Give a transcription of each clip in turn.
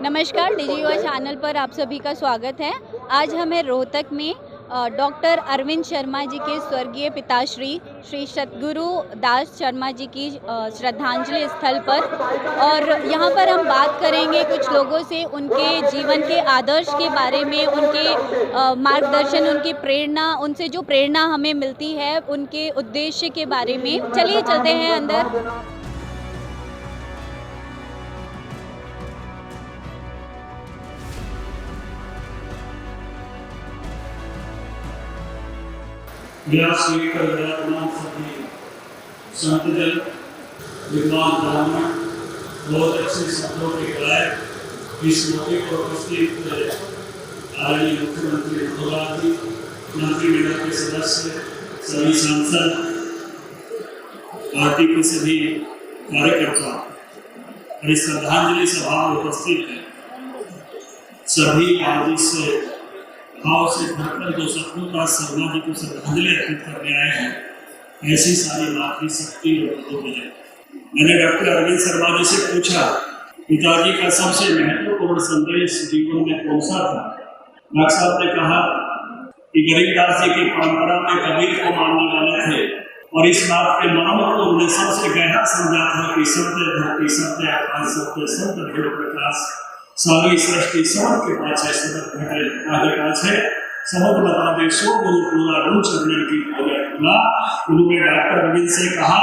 नमस्कार, डिजी युवा चैनल पर आप सभी का स्वागत है। आज हमें रोहतक में डॉक्टर अरविंद शर्मा जी के स्वर्गीय पिताश्री श्री सतगुरु दास शर्मा जी की श्रद्धांजलि स्थल पर, और यहाँ पर हम बात करेंगे कुछ लोगों से उनके जीवन के आदर्श के बारे में, उनके मार्गदर्शन, उनकी प्रेरणा, उनसे जो प्रेरणा हमें मिलती है, उनके उद्देश्य के बारे में। चलिए चलते हैं अंदर। व्यास लेकर विराजमान सभी संतजन, विद्वान ब्राह्मण, बहुत अच्छे शब्दों के गायक इस मौके पर उपस्थित आदरणीय मुख्यमंत्री महोदय जी, मंत्रिमंडल के सदस्य, सभी सांसद, पार्टी के सभी कार्यकर्ता और इस श्रद्धांजलि सभा में उपस्थित हैं। सभी आज इस भाव से भरकर जो सतगुरु दास शर्मा जी को श्रद्धांजलि अर्पित करने आए हैं, ऐसी सारी मातृशक्ति लोगों को मिले। मैंने डॉक्टर अरविंद शर्मा जी से पूछा, पिताजी का सबसे महत्वपूर्ण संदेश जीवन में कौन सा था? डॉक्टर साहब ने कहा कि गरीबदास जी की परंपरा में कबीर को मानने वाले थे और इस बात के मर्म को उन्हें सबसे गहरा समझा था कि सत्य धरती, सत्य आकाश, सत्य सत्य भेद प्रकाश, सारी सृष्टि सबक के पास है, सबक आगे पास है, सबक बता दे सो गुरु पूरा रूप चरण की खुला। उन्होंने डॉक्टर अरविंद से कहा,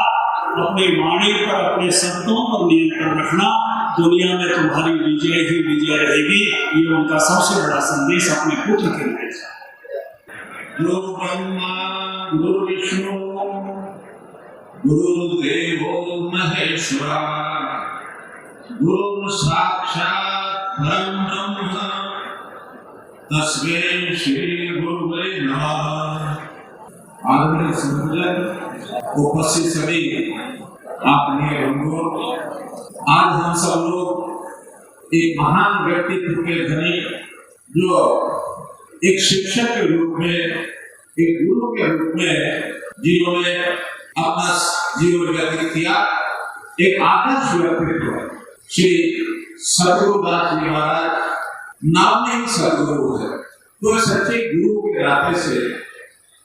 अपनी वाणी पर, अपने शब्दों पर नियंत्रण रखना, दुनिया में तुम्हारी विजय ही विजय रहेगी। ये उनका सबसे बड़ा संदेश अपने पुत्र के लिए था। गुरु ब्रह्मा गुरु विष्णु गुरुदेवो महेश्वरा गुरु साक्षात् परम ब्रह्म तस्मै श्री गुरुवे नमः। आदरणीय संतजन, उपस्थित सभी आपने बंधुओं, आज हम सब लोग एक महान व्यक्तित्व के धनी, जो एक शिक्षक के रूप में, एक गुरु के रूप में जिन्होंने अपना जीवन व्यतीत किया, एक आदर्श व्यक्तित्व श्री सतगुरु दास जी महाराज, नाम में ही सतगुरु है, तो सच्चे गुरु के नाते से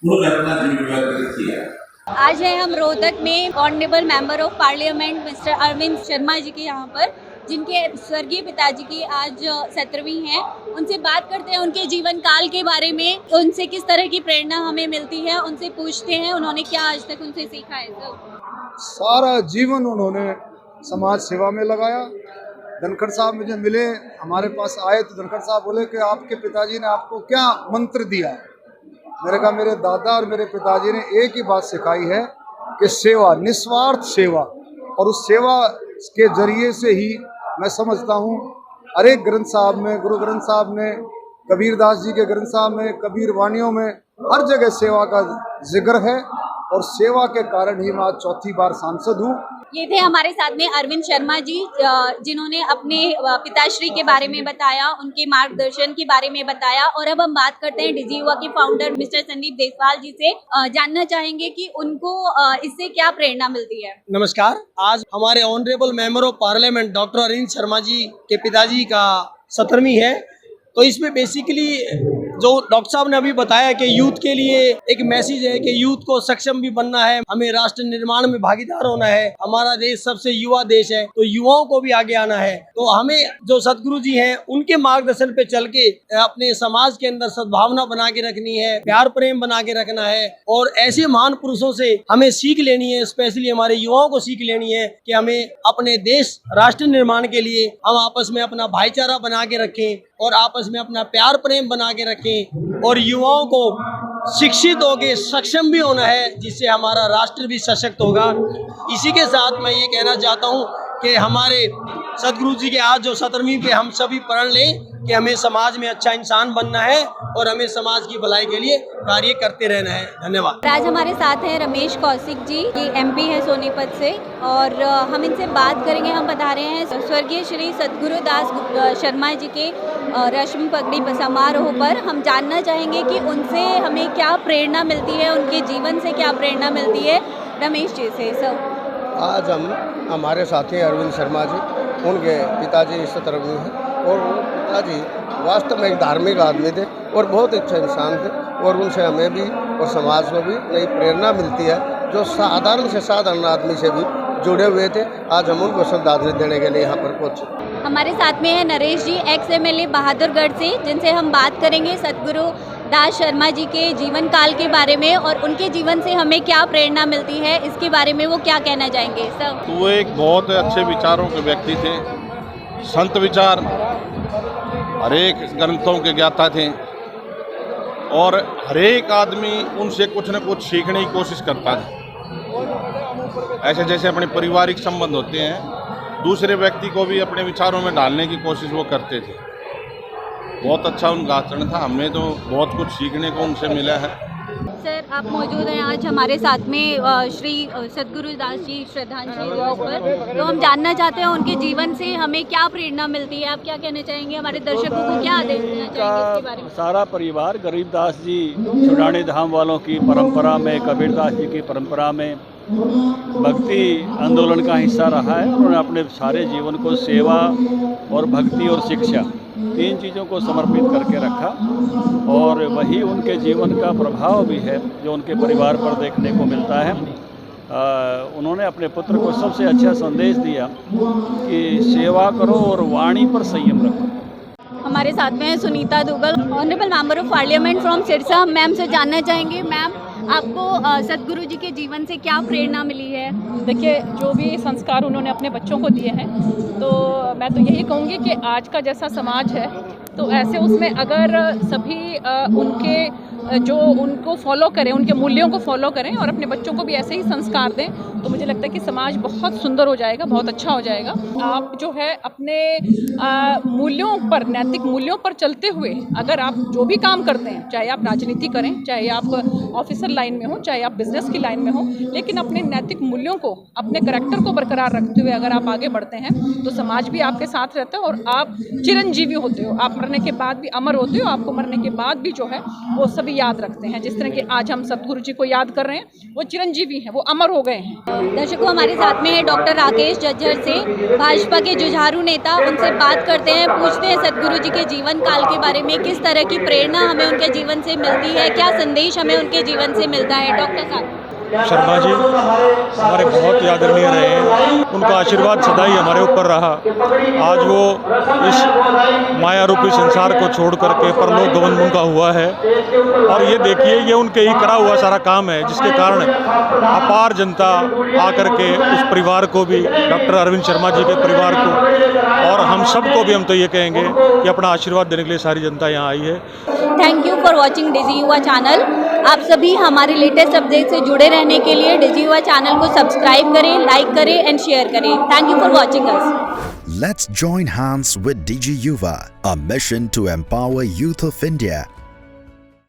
उन्होंने अपना जीवन व्यतीत किया। आज है हम रोहतक में honourable member of parliament mister Arvind Sharma ji के यहाँ पर, जिनके स्वर्गीय पिताजी की आज 17वीं है। उनसे बात करते हैं उनके जीवन काल के बारे में, उनसे किस तरह की प्रेरणा हमें मिलती है, उनसे पूछते हैं उन्होंने क्या आज तक उनसे सीखा है। सर, सारा जीवन उन्होंने समाज सेवा में लगाया। धनखड़ साहब मुझे मिले, हमारे पास आए तो धनखड़ साहब बोले कि आपके पिताजी ने आपको क्या मंत्र दिया? मैंने कहा, मेरे दादा और मेरे पिताजी ने एक ही बात सिखाई है कि सेवा, निस्वार्थ सेवा, और उस सेवा के जरिए से ही मैं समझता हूँ हर एक ग्रंथ साहब में, गुरु ग्रंथ साहब ने, कबीरदास जी के ग्रंथ साहब में, कबीर वाणियों में हर जगह सेवा का जिक्र है, और सेवा के कारण ही मैं आज चौथी बार सांसद हूँ। ये थे हमारे साथ में अरविंद शर्मा जी, जिन्होंने अपने पिताश्री के बारे में बताया, उनके मार्गदर्शन के बारे में बताया। और अब हम बात करते हैं डिजी युवा के फाउंडर मिस्टर संदीप देसवाल जी से। जानना चाहेंगे कि उनको इससे क्या प्रेरणा मिलती है। नमस्कार, आज हमारे honourable member of parliament doctor Arvind Sharma ji के पिताजी का 17वीं है, तो इसमें बेसिकली जो डॉक्टर साहब ने अभी बताया कि यूथ के लिए एक मैसेज है कि यूथ को सक्षम भी बनना है, हमें राष्ट्र निर्माण में भागीदार होना है, हमारा देश सबसे युवा देश है, तो युवाओं को भी आगे आना है। तो हमें जो सतगुरु जी हैं उनके मार्गदर्शन पे चल के अपने समाज के अंदर सद्भावना बना के रखनी है, प्यार प्रेम बना के रखना है, और ऐसे महान पुरुषों से हमें सीख लेनी है, स्पेशली हमारे युवाओं को सीख लेनी है कि हमें अपने देश राष्ट्र निर्माण के लिए हम आपस में अपना भाईचारा बना के रखें और आपस में अपना प्यार प्रेम बना के रखें, और युवाओं को शिक्षित होकर सक्षम भी होना है, जिससे हमारा राष्ट्र भी सशक्त होगा। इसी के साथ मैं ये कहना चाहता हूँ कि हमारे सतगुरु जी के आज जो 17वीं पे हम सभी प्रण लें कि हमें समाज में अच्छा इंसान बनना है और हमें समाज की भलाई के लिए कार्य करते रहना है। धन्यवाद। आज हमारे साथ हैं रमेश कौशिक जी, ये MP है सोनीपत से, और हम इनसे बात करेंगे। हम बता रहे हैं स्वर्गीय श्री सतगुरु दास शर्मा जी के रश्मि पगड़ी समारोह पर हम जानना चाहेंगे कि उनसे हमें क्या प्रेरणा मिलती है, उनके जीवन से क्या प्रेरणा मिलती है। रमेश जी से सर। आज हम हमारे साथी अरविंद शर्मा जी, उनके पिताजी 17वीं हैं, और वो पिताजी वास्तव में एक धार्मिक आदमी थे और बहुत अच्छे इंसान थे, और उनसे हमें भी और समाज को भी नई प्रेरणा मिलती है, जो साधारण से साधारण आदमी से भी जुड़े हुए थे। आज हम उनको श्रद्धांजलि देने के लिए यहाँ पर पहुँचे। हमारे साथ में है नरेश जी, एक्स MLA बहादुरगढ़ से, जिनसे हम बात करेंगे सतगुरु दास शर्मा जी के जीवन काल के बारे में और उनके जीवन से हमें क्या प्रेरणा मिलती है, इसके बारे में वो क्या कहना चाहेंगे सर। तो वो एक बहुत अच्छे विचारों के व्यक्ति थे, संत विचार, हरेक ग्रंथों के ज्ञाता थे, और हरेक आदमी उनसे कुछ न कुछ सीखने की कोशिश करता था। ऐसे जैसे अपने पारिवारिक संबंध होते हैं, दूसरे व्यक्ति को भी अपने विचारों में डालने की कोशिश वो करते थे। बहुत अच्छा उनका आचरण था, हमें तो बहुत कुछ सीखने को उनसे मिला है। सर, आप मौजूद हैं आज हमारे साथ में श्री सतगुरु दास जी श्रद्धांजलि दिवस पर, तो हम जानना चाहते हैं उनके जीवन से हमें क्या प्रेरणा मिलती है। आप क्या कहना चाहेंगे, हमारे दर्शकों को क्या आदेश देना चाहेंगे इसके बारे में। सारा परिवार गरीबदास जी छुड़ाने धाम वालों की परंपरा में, कबीरदास जी की परंपरा में भक्ति आंदोलन का हिस्सा रहा है। उन्होंने अपने सारे जीवन को सेवा और भक्ति और शिक्षा, तीन चीज़ों को समर्पित करके रखा, और वही उनके जीवन का प्रभाव भी है जो उनके परिवार पर देखने को मिलता है। उन्होंने अपने पुत्र को सबसे अच्छा संदेश दिया कि सेवा करो और वाणी पर संयम रखो। हमारे साथ में है Sunita Duggal, honourable member of parliament from Sirsa. Ma'am से जानना चाहेंगे, मैम आपको सतगुरु जी के जीवन से क्या प्रेरणा मिली है। देखिए, जो भी संस्कार उन्होंने अपने बच्चों को दिए हैं, तो मैं तो यही कहूँगी कि आज का जैसा समाज है, तो ऐसे उसमें अगर सभी उनके जो उनको फॉलो करें, उनके मूल्यों को फॉलो करें और अपने बच्चों को भी ऐसे ही संस्कार दें, तो मुझे लगता है कि समाज बहुत सुंदर हो जाएगा, बहुत अच्छा हो जाएगा। आप जो है अपने मूल्यों पर, नैतिक मूल्यों पर चलते हुए अगर आप जो भी काम करते हैं, चाहे आप राजनीति करें, चाहे आप ऑफिसर लाइन में हो, चाहे आप बिजनेस की लाइन में हो, लेकिन अपने नैतिक मूल्यों को, अपने करैक्टर को बरकरार रखते हुए अगर आप आगे बढ़ते हैं, तो समाज भी आपके साथ रहता है और आप चिरंजीवी होते हो। आप मरने के बाद भी अमर होते हो, आपको मरने के बाद भी जो है वो सभी याद रखते हैं। जिस तरह के आज हम सतगुरु जी को याद कर रहे हैं, वो चिरंजीवी हैं, वो अमर हो गए हैं। दर्शकों, हमारे साथ में है डॉक्टर राकेश जज्जर से, भाजपा के जुझारू नेता। उनसे बात करते हैं, पूछते हैं सतगुरु जी के जीवन काल के बारे में, किस तरह की प्रेरणा हमें उनके जीवन से मिलती है, क्या संदेश हमें उनके जीवन से मिलता है। डॉक्टर साहब। शर्मा जी हमारे बहुत आदरणीय रहे हैं, उनका आशीर्वाद सदा ही हमारे ऊपर रहा। आज वो इस माया रूपी संसार को छोड़ करके परलोक गमन उनका हुआ है, और ये देखिए ये उनके ही करा हुआ सारा काम है, जिसके कारण अपार जनता आकर के उस परिवार को भी, डॉक्टर अरविंद शर्मा जी के परिवार को और हम सबको भी, हम तो ये कहेंगे कि अपना आशीर्वाद देने के लिए सारी जनता यहाँ आई है। थैंक यू फॉर वॉचिंग डिजी युवा चैनल। आप सभी हमारे लेटेस्ट अपडेट से जुड़े रहने के लिए डिजी युवा चैनल को सब्सक्राइब करें, लाइक करें एंड शेयर करें। Thank you for watching us. Let's join hands with DG Yuva, a mission to empower youth of India